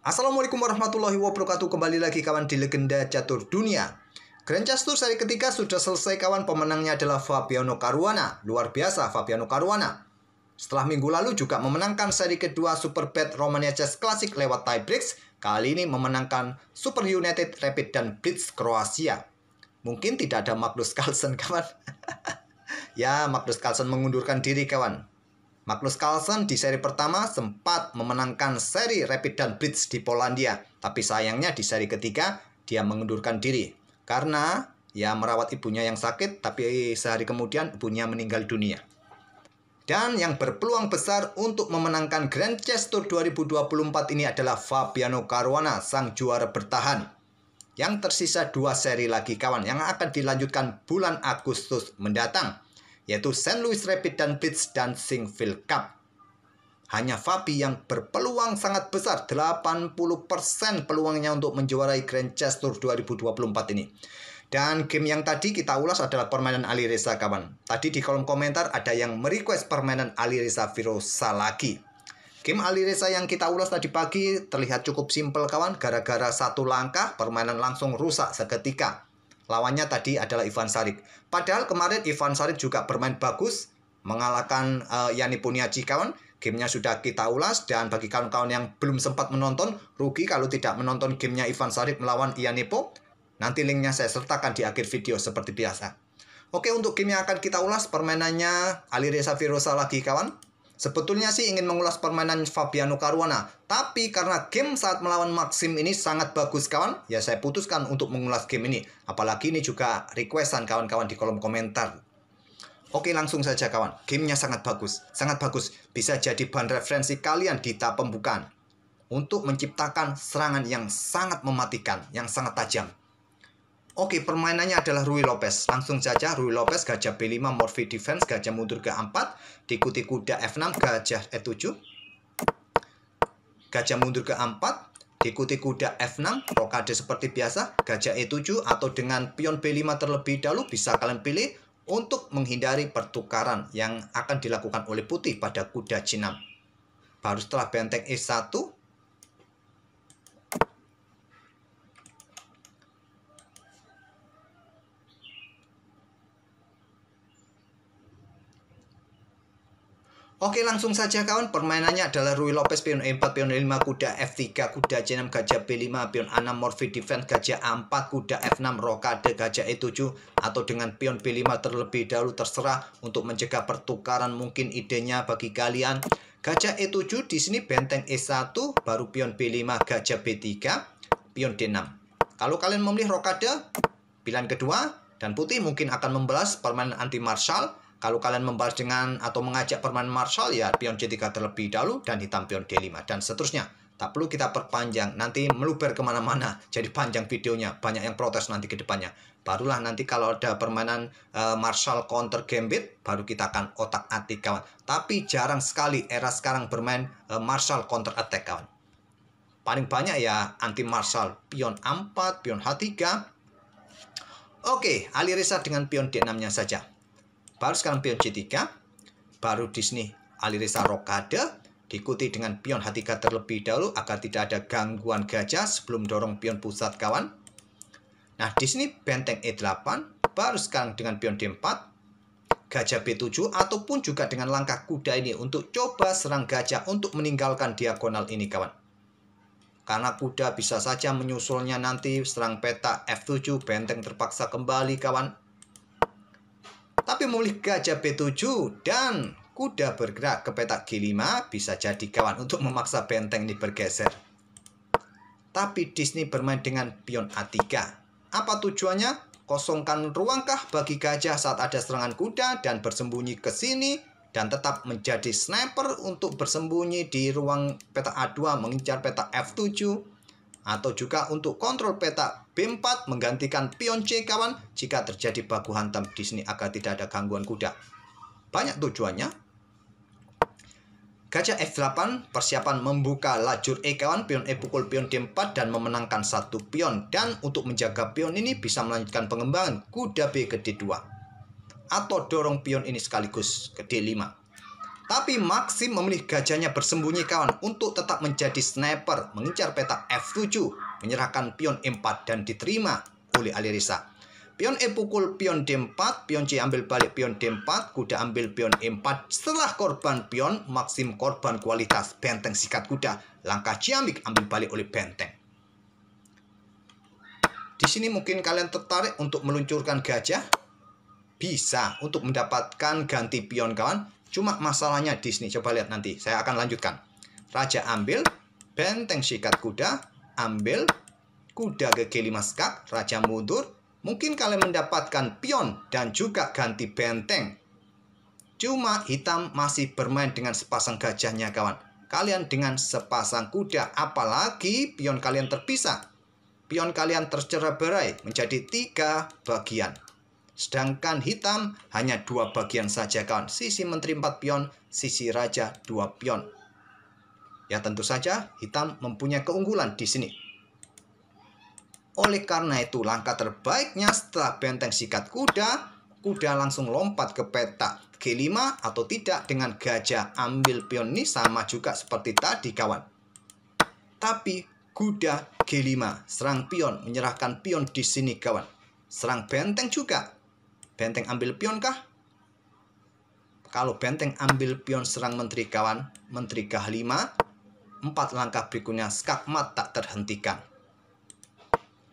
Assalamualaikum warahmatullahi wabarakatuh. Kembali lagi kawan di Legenda Catur Dunia. Grand Chess Tour seri ketiga sudah selesai kawan. Pemenangnya adalah Fabiano Caruana. Luar biasa Fabiano Caruana. Setelah minggu lalu juga memenangkan seri kedua Superbet Romania Chess Classic lewat tiebreaks. Kali ini memenangkan Super United Rapid dan Blitz Kroasia. Mungkin tidak ada Magnus Carlsen kawan. Ya, Magnus Carlsen mengundurkan diri kawan. Magnus Carlsen di seri pertama sempat memenangkan seri Rapid dan Blitz di Polandia. Tapi sayangnya di seri ketiga dia mengundurkan diri. Karena ya merawat ibunya yang sakit, tapi sehari kemudian ibunya meninggal dunia. Dan yang berpeluang besar untuk memenangkan Grand Chess Tour 2024 ini adalah Fabiano Caruana, sang juara bertahan. Yang tersisa 2 seri lagi kawan, yang akan dilanjutkan bulan Agustus mendatang, yaitu St. Louis Rapid dan Blitz dan Sinquefield Cup. Hanya Fabi yang berpeluang sangat besar, 80% peluangnya untuk menjuarai Grand Chess Tour 2024 ini. Dan game yang tadi kita ulas adalah permainan Alireza kawan. Tadi di kolom komentar ada yang merequest permainan Alireza Firosa lagi. Game Alireza yang kita ulas tadi pagi terlihat cukup simpel kawan, gara-gara satu langkah permainan langsung rusak seketika. Lawannya tadi adalah Ivan Sarik. Padahal kemarin Ivan Sarik juga bermain bagus, mengalahkan Yani Puniaci kawan. Gamenya sudah kita ulas, dan bagi kawan-kawan yang belum sempat menonton, rugi kalau tidak menonton gamenya Ivan Sarik melawan Yanepo. Nanti linknya saya sertakan di akhir video seperti biasa. Oke, untuk game yang akan kita ulas, permainannya Alireza Firosa lagi kawan. Sebetulnya sih ingin mengulas permainan Fabiano Caruana, tapi karena game saat melawan Maxim ini sangat bagus kawan, ya saya putuskan untuk mengulas game ini. Apalagi ini juga requestan kawan-kawan di kolom komentar. Oke, langsung saja kawan. Gamenya sangat bagus, sangat bagus. Bisa jadi bahan referensi kalian di tahap pembukaan untuk menciptakan serangan yang sangat mematikan, yang sangat tajam. Oke, permainannya adalah Ruy Lopez. Langsung saja, Ruy Lopez, gajah B5, Morphy Defense, gajah mundur ke 4, diikuti kuda F6, gajah E7, gajah mundur ke 4, diikuti kuda F6, rokade seperti biasa, gajah E7, atau dengan pion B5 terlebih dahulu, bisa kalian pilih untuk menghindari pertukaran yang akan dilakukan oleh putih pada kuda C6. Baru setelah benteng E1, oke, langsung saja kawan. Permainannya adalah Ruy Lopez, pion E4, pion E5, kuda F3, kuda C6, gajah B5, pion A6, Morphy Defense, gajah A4, kuda F6, rokade, gajah E7, atau dengan pion B5 terlebih dahulu, terserah untuk mencegah pertukaran. Mungkin idenya bagi kalian gajah E7, di sini benteng E1, baru pion B5, gajah B3, pion D6. Kalau kalian memilih rokade, pilihan kedua, dan putih mungkin akan membalas permainan anti marshal. Kalau kalian membalas dengan atau mengajak permainan marshal, ya pion C3 terlebih dahulu dan hitam pion D5 dan seterusnya. Tak perlu kita perpanjang, nanti meluber kemana-mana, jadi panjang videonya, banyak yang protes nanti ke depannya. Barulah nanti kalau ada permainan marshal counter gambit, baru kita akan otak-atik kawan. Tapi jarang sekali era sekarang bermain marshal counter attack kawan. Paling banyak ya anti marshal, pion A4, pion H3. Oke, Alireza dengan pion D6-nya saja. Baru sekarang pion C3, baru di sini Alireza rokade, diikuti dengan pion H3 terlebih dahulu agar tidak ada gangguan gajah sebelum dorong pion pusat kawan. Nah, di sini benteng E8, baru sekarang dengan pion D4, gajah B7, ataupun juga dengan langkah kuda ini untuk coba serang gajah untuk meninggalkan diagonal ini kawan. Karena kuda bisa saja menyusulnya nanti serang peta F7, benteng terpaksa kembali kawan. Tapi memilih gajah B7 dan kuda bergerak ke peta G5 bisa jadi kawan untuk memaksa benteng ini bergeser. Tapi di sini bermain dengan pion A3. Apa tujuannya? Kosongkan ruangkah bagi gajah saat ada serangan kuda dan bersembunyi ke sini, dan tetap menjadi sniper untuk bersembunyi di ruang peta A2 mengincar peta F7. Atau juga untuk kontrol peta B4 menggantikan pion C kawan jika terjadi baku hantam di sini agar tidak ada gangguan kuda. Banyak tujuannya. Gajah F8 persiapan membuka lajur E kawan, pion E pukul pion D4 dan memenangkan satu pion. Dan untuk menjaga pion ini bisa melanjutkan pengembangan kuda B ke D2. Atau dorong pion ini sekaligus ke D5. Tapi Maxim memilih gajahnya bersembunyi kawan untuk tetap menjadi sniper, mengincar petak F7, menyerahkan pion E4 dan diterima oleh Alireza. Pion E pukul pion D4, pion C ambil balik pion D4, kuda ambil pion E4. Setelah korban pion, Maxim korban kualitas, benteng sikat kuda. Langkah ciamik ambil balik oleh benteng. Di sini mungkin kalian tertarik untuk meluncurkan gajah. Bisa untuk mendapatkan ganti pion kawan. Cuma masalahnya di sini, coba lihat nanti. Saya akan lanjutkan. Raja ambil, benteng sikat kuda, ambil, kuda ke G5 skak, raja mundur. Mungkin kalian mendapatkan pion dan juga ganti benteng. Cuma hitam masih bermain dengan sepasang gajahnya kawan. Kalian dengan sepasang kuda, apalagi pion kalian terpisah. Pion kalian tercerai-berai menjadi 3 bagian. Sedangkan hitam hanya 2 bagian saja kawan. Sisi menteri 4 pion, sisi raja 2 pion. Ya tentu saja hitam mempunyai keunggulan di sini. Oleh karena itu langkah terbaiknya setelah benteng sikat kuda, kuda langsung lompat ke petak G5 atau tidak dengan gajah ambil pion ini sama juga seperti tadi kawan. Tapi kuda G5, serang pion, menyerahkan pion di sini kawan. Serang benteng juga. Benteng ambil pion kah? Kalau benteng ambil pion serang menteri kawan, menteri K5, 4 langkah berikutnya skakmat tak terhentikan.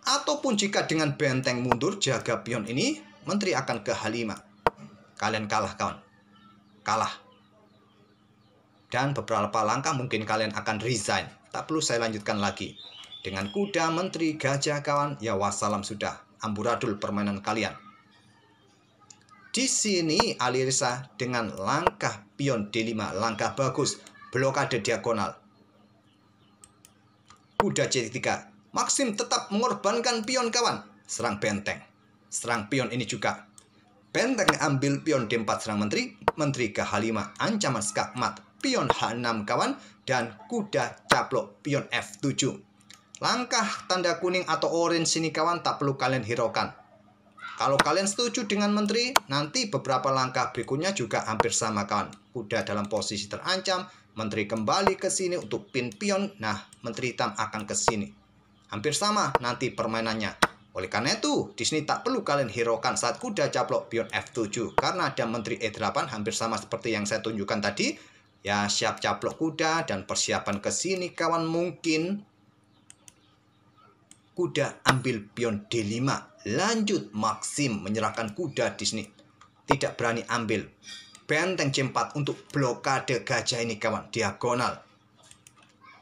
Ataupun jika dengan benteng mundur jaga pion ini, menteri akan ke H5. Kalian kalah kawan. Kalah. Dan beberapa langkah mungkin kalian akan resign. Tak perlu saya lanjutkan lagi. Dengan kuda, menteri, gajah kawan, ya wassalam sudah. Amburadul permainan kalian. Di sini Alireza dengan langkah pion D5, langkah bagus, blokade diagonal. Kuda C3, Maxim tetap mengorbankan pion kawan, serang benteng. Serang pion ini juga. Benteng ambil pion D4 serang menteri, menteri ke H5, ancaman skakmat, pion H6 kawan, dan kuda caplok pion F7. Langkah tanda kuning atau orange ini kawan tak perlu kalian hiraukan. Kalau kalian setuju dengan menteri, nanti beberapa langkah berikutnya juga hampir sama kawan. Kuda dalam posisi terancam, menteri kembali ke sini untuk pin pion. Nah, menteri hitam akan ke sini. Hampir sama nanti permainannya. Oleh karena itu, di sini tak perlu kalian hiraukan saat kuda caplok pion F7 karena ada menteri E8 hampir sama seperti yang saya tunjukkan tadi. Ya, siap caplok kuda dan persiapan ke sini kawan mungkin. Kuda ambil pion D5. Lanjut Maxim menyerahkan kuda di sini. Tidak berani ambil. Benteng C4 untuk blokade gajah ini kawan. Diagonal.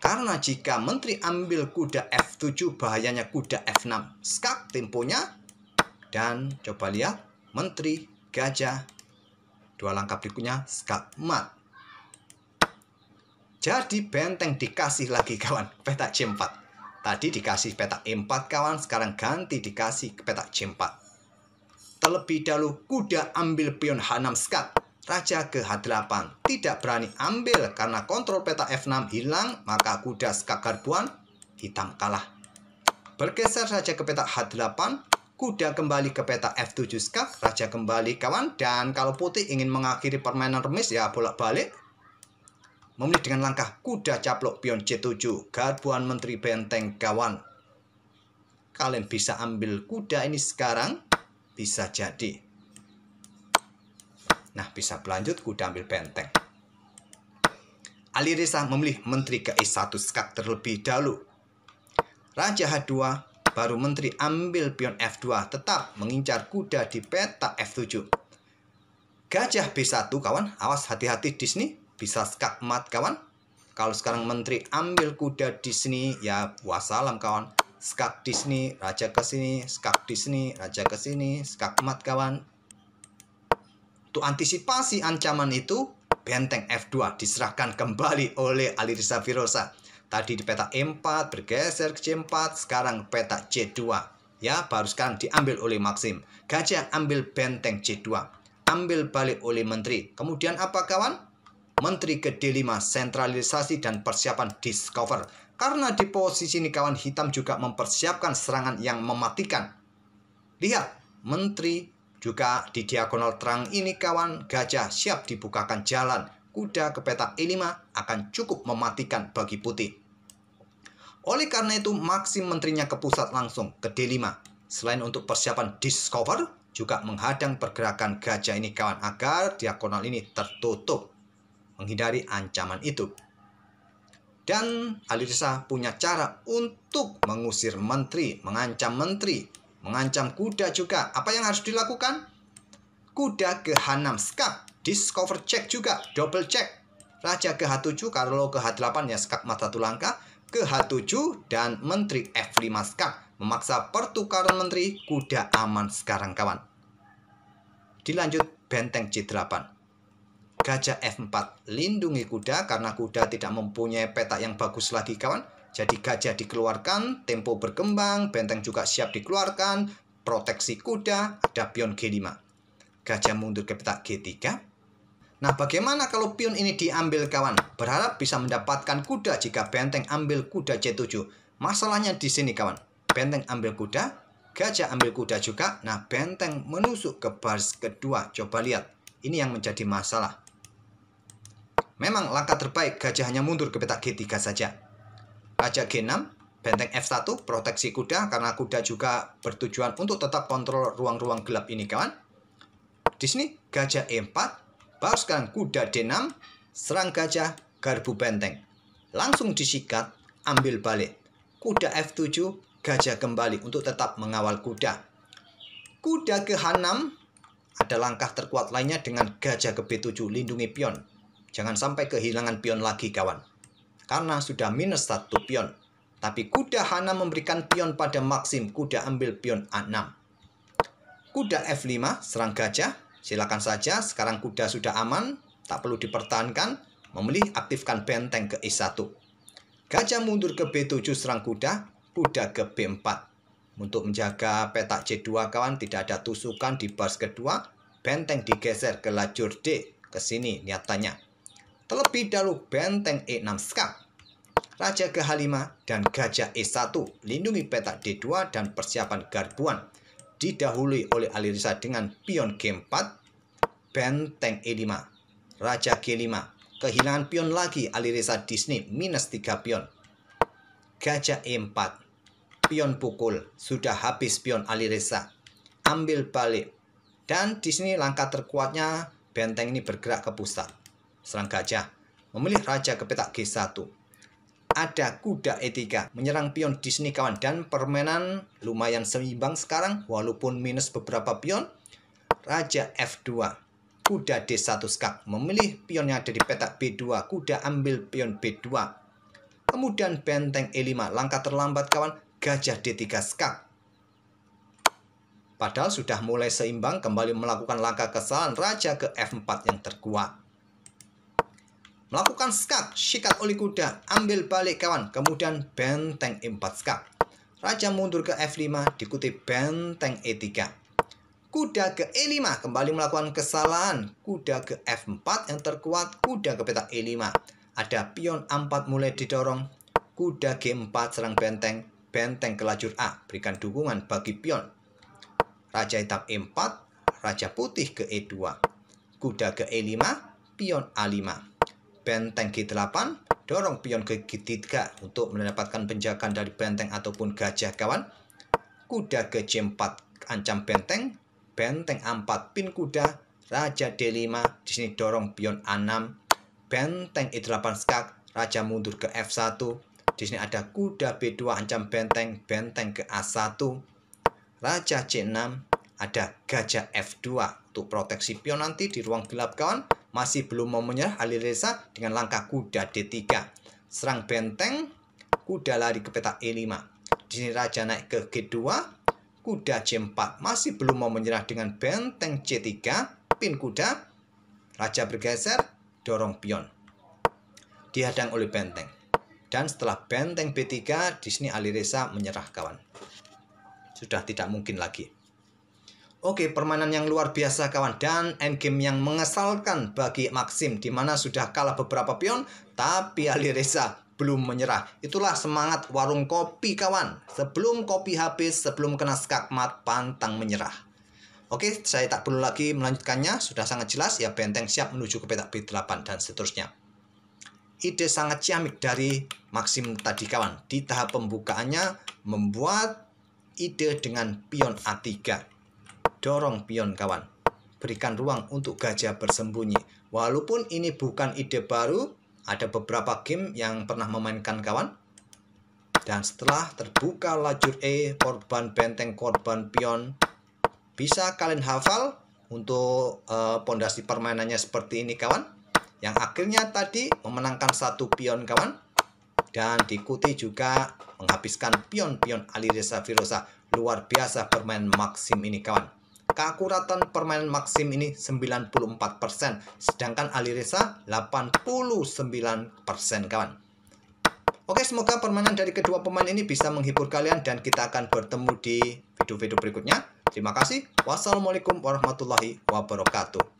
Karena jika menteri ambil kuda F7 bahayanya kuda F6. Skak temponya. Dan coba lihat. Menteri, gajah. 2 langkah berikutnya skak mat. Jadi benteng dikasih lagi kawan. Petak C4. Tadi dikasih petak E4 kawan, sekarang ganti dikasih ke petak C4. Terlebih dahulu kuda ambil pion H6 skak, raja ke H8. Tidak berani ambil karena kontrol petak F6 hilang, maka kuda skak garbuan, hitam kalah. Bergeser saja ke petak H8, kuda kembali ke petak F7 skak, raja kembali kawan. Dan kalau putih ingin mengakhiri permainan remis ya bolak-balik. Memilih dengan langkah kuda caplok pion C7, garbuan menteri benteng kawan. Kalian bisa ambil kuda ini sekarang, bisa jadi. Nah, bisa berlanjut kuda ambil benteng. Alireza memilih menteri ke E1 skak terlebih dahulu. Raja H2, baru menteri ambil pion F2, tetap mengincar kuda di petak F7. Gajah B1 kawan, awas hati-hati di sini. Bisa skak mat kawan. Kalau sekarang menteri ambil kuda di sini ya wassalam kawan. Skak di sini, raja ke sini, skak di sini, raja ke sini, skak mat kawan. Untuk antisipasi ancaman itu, benteng F2 diserahkan kembali oleh Alireza Firoza. Tadi di petak E4 bergeser ke C4, sekarang petak C2. Ya, baru sekarang diambil oleh Maxim. Gajah ambil benteng C2. Ambil balik oleh menteri. Kemudian apa kawan? Menteri ke D5, sentralisasi dan persiapan discover. Karena di posisi ini kawan hitam juga mempersiapkan serangan yang mematikan. Lihat, menteri juga di diagonal terang ini kawan, gajah siap dibukakan jalan. kuda ke petak E5 akan cukup mematikan bagi putih. Oleh karena itu, Maxim menterinya ke pusat langsung ke D5. Selain untuk persiapan discover, juga menghadang pergerakan gajah ini kawan agar diagonal ini tertutup, menghindari ancaman itu. Dan Alireza punya cara untuk mengusir menteri, mengancam kuda juga. Apa yang harus dilakukan? Kuda ke H6 skak, discover check juga, double check. Raja ke H7, kalau ke H8 ya skak mat 1 langkah, ke H7 dan menteri F5 skak. Memaksa pertukaran menteri, kuda aman sekarang kawan. Dilanjut benteng C8. Gajah F4, lindungi kuda karena kuda tidak mempunyai petak yang bagus lagi kawan. Jadi gajah dikeluarkan, tempo berkembang, benteng juga siap dikeluarkan, proteksi kuda, ada pion G5. Gajah mundur ke petak G3. Nah, bagaimana kalau pion ini diambil kawan? Berharap bisa mendapatkan kuda jika benteng ambil kuda C7. Masalahnya di sini kawan. Benteng ambil kuda, gajah ambil kuda juga. Nah, benteng menusuk ke baris kedua. Coba lihat, ini yang menjadi masalah. Memang langkah terbaik gajah hanya mundur ke petak G3 saja. Raja G6, benteng F1, proteksi kuda karena kuda juga bertujuan untuk tetap kontrol ruang-ruang gelap ini kawan. Di sini gajah E4, baru sekarang kuda D6, serang gajah, garbu benteng. Langsung disikat, ambil balik. Kuda F7, gajah kembali untuk tetap mengawal kuda. Kuda ke H6, ada langkah terkuat lainnya dengan gajah ke B7, lindungi pion. Jangan sampai kehilangan pion lagi kawan. Karena sudah minus 1 pion. Tapi kuda H6 memberikan pion pada Maxim, kuda ambil pion A6. Kuda F5, serang gajah. Silakan saja, sekarang kuda sudah aman, tak perlu dipertahankan, memilih aktifkan benteng ke E1. Gajah mundur ke B7 serang kuda, kuda ke B4. Untuk menjaga petak C2 kawan, tidak ada tusukan di baris kedua, benteng digeser ke lajur D, ke sini niatannya. Terlebih dahulu benteng E6 skak. Raja ke H5 dan gajah E1, lindungi petak D2 dan persiapan garbuan. Didahului oleh Alireza dengan pion G4, benteng E5, raja G5. Kehilangan pion lagi Alireza di sini, minus 3 pion. Gajah E4, pion pukul, sudah habis pion Alireza. Ambil balik. Dan di sini langkah terkuatnya benteng ini bergerak ke pusat. Serang gajah, memilih raja ke petak G1. Ada kuda E3 menyerang pion di sini kawan, dan permainan lumayan seimbang sekarang walaupun minus beberapa pion. Raja F2, kuda D1 skak, memilih pion yang ada di petak B2, kuda ambil pion B2. Kemudian benteng E5, langkah terlambat kawan, gajah D3 skak. Padahal sudah mulai seimbang, kembali melakukan langkah kesalahan, raja ke F4 yang terkuat. Melakukan skak, sikat oleh kuda, ambil balik kawan. Kemudian benteng E4 skak. Raja mundur ke F5, diikuti benteng E3. Kuda ke E5, kembali melakukan kesalahan. Kuda ke F4 yang terkuat, kuda ke petak E5. Ada pion A4 mulai didorong. Kuda G4 serang benteng, benteng ke lajur A, berikan dukungan bagi pion. Raja hitam E4, raja putih ke E2. Kuda ke E5, pion A5. Benteng G8, dorong pion ke G3 untuk mendapatkan penjagaan dari benteng ataupun gajah kawan. Kuda ke G4, ancam benteng, benteng A4, pin kuda, raja D5, di sini dorong pion A6, benteng E8 skak, raja mundur ke F1, di sini ada kuda B2, ancam benteng, benteng ke A1, raja C6, ada gajah F2 untuk proteksi pion nanti di ruang gelap kawan. Masih belum mau menyerah Alireza dengan langkah kuda D3. Serang benteng, kuda lari ke petak E5. Di sini raja naik ke G2, kuda C4. Masih belum mau menyerah dengan benteng C3, pin kuda. Raja bergeser, dorong pion. Dihadang oleh benteng. Dan setelah benteng B3, di sini Alireza menyerah kawan. Sudah tidak mungkin lagi. Oke, permainan yang luar biasa kawan, dan endgame yang mengesalkan bagi Maxim, di mana sudah kalah beberapa pion tapi Alireza belum menyerah. Itulah semangat warung kopi kawan. Sebelum kopi habis, sebelum kena skakmat, pantang menyerah. Oke, saya tak perlu lagi melanjutkannya, sudah sangat jelas ya, benteng siap menuju ke petak B8 dan seterusnya. Ide sangat ciamik dari Maxim tadi kawan. Di tahap pembukaannya membuat ide dengan pion A3. Dorong pion kawan. Berikan ruang untuk gajah bersembunyi. Walaupun ini bukan ide baru, ada beberapa game yang pernah memainkan kawan. Dan setelah terbuka lajur E, korban benteng, korban pion, bisa kalian hafal untuk pondasi permainannya seperti ini kawan. Yang akhirnya tadi memenangkan satu pion kawan. Dan diikuti juga menghabiskan pion-pion Alireza Firoza. Luar biasa bermain Maxim ini kawan. Keakuratan permainan Maxim ini 94%, sedangkan Alireza 89% kawan. Oke, semoga permainan dari kedua pemain ini bisa menghibur kalian dan kita akan bertemu di video-video berikutnya. Terima kasih. Wassalamualaikum warahmatullahi wabarakatuh.